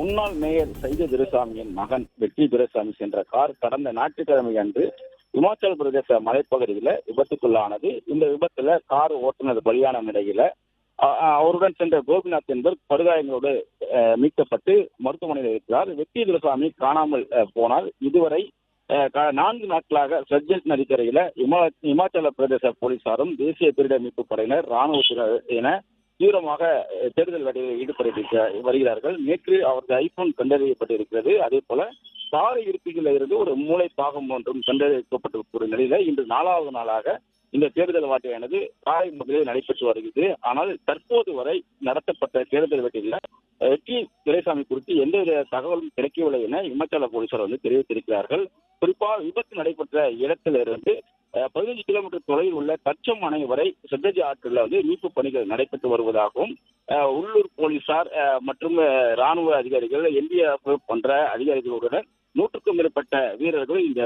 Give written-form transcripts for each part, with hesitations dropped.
முன்னாள் மேயர் சைது துரைசாமியின் மகன் வெற்றி துரைசாமி சென்ற கார் கடந்த ஞாயிற்றுக்கிழமை அன்று இமாச்சல பிரதேச மலைப்பகுதியில விபத்துக்குள்ளானது. இந்த விபத்துல கார் ஓட்டுநர் பலியான நிலையில அவருடன் சென்ற கோபிநாத் என்பவர் படுகாயங்களோடு மீட்கப்பட்டு மருத்துவமனையில் இருக்கிறார். வெற்றி துரைசாமி காணாமல் போனால் இதுவரை 4 நாட்களாக சர்ஜென்ட் நதிக்கரையில இமாச்சல பிரதேச போலீசாரும் தேசிய பேரிடர் மீட்பு படையினர் ராணுவத்தினர் என தீவிரமாக தேடுதல் வேட்டையில் ஈடுபட்டு வருகிறார்கள். நேற்று அவரது ஐபோன் கண்டறியப்பட்டிருக்கிறது. அதே போல கார் இருக்கையில் இருந்து ஒரு மூளை பாகம் ஒன்றும் கண்டறியப்பட்டிருக்கிற நிலையில இன்று 4வது நாளாக இந்த தேடுதல் வேட்டையானது காலை முதலில் நடைபெற்று வருகிறது. ஆனால் தற்போது வரை நடத்தப்பட்ட தேடுதல் வேட்டையில் வெற்றி துரைசாமி குறித்து எந்தவித தகவலும் கிடைக்கவில்லை என இமாச்சல போலீசார் தெரிவித்திருக்கிறார்கள். குறிப்பாக விபத்து நடைபெற்ற இடத்திலிருந்து 15 கிலோமீட்டர் தொலைவில் உள்ள கச்சம் அணை வரை செட்டஜி ஆற்றில் மீட்பு பணிகள் நடைபெற்று வருவதாகவும் உள்ளூர் போலீசார் மற்றும் ராணுவ அதிகாரிகள் NDRF போன்ற அதிகாரிகளுடன் 100க்கும் மேற்பட்ட வீரர்கள் இந்த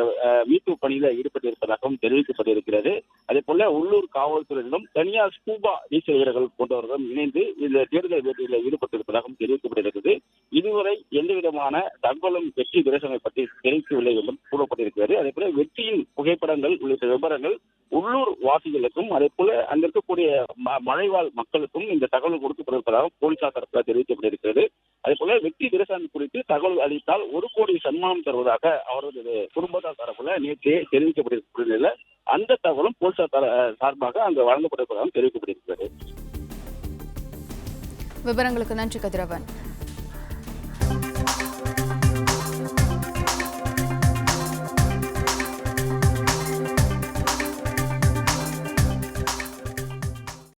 மீட்பு பணியில ஈடுபட்டிருப்பதாகவும் தெரிவிக்கப்பட்டிருக்கிறது. அதே போல உள்ளூர் காவல்துறையினரும் தனியார் ஸ்கூபா நீச்சல் வீரர்கள் போன்றவர்களும் இணைந்து இந்த தேடுதல் வேட்டையில் ஈடுபட்டிருப்பதாகவும் தெரிவிக்கப்பட்டிருக்கிறது. இதுவரை எந்தவிதமான தகவலும் வெற்றி துரைசாமி பற்றி தெரிவிக்கவில்லை என்றும் கூறப்பட்டிருக்கிறது. அதே போல வெற்றியின் புகைப்படங்கள் உள்ளிட்ட விவரங்கள் உள்ளூர் வாசிகளுக்கும் அதே போல அங்க இருக்கக்கூடிய மலைவாழ் மக்களுக்கும் இந்த தகவல் கொடுக்கப்பட்டிருப்பதாக போலீசார் தரப்பில் தெரிவிக்கப்பட்டிருக்கிறது. அதே போல வெற்றி துரைசாமி குறித்து தகவல் அளித்தால் 1 கோடி சன்மானம் தருவதாக அவரது குடும்பத்தார் தரப்புல நேற்றே தெரிவிக்கப்பட்டிருக்கிற அந்த தகவலும் போலீசார் சார்பாக அங்கு வழங்கப்பட்டிருப்பதாகவும் தெரிவிக்கப்பட்டிருக்கிறது. விவரங்களுக்கு நன்றி கதிரவன்.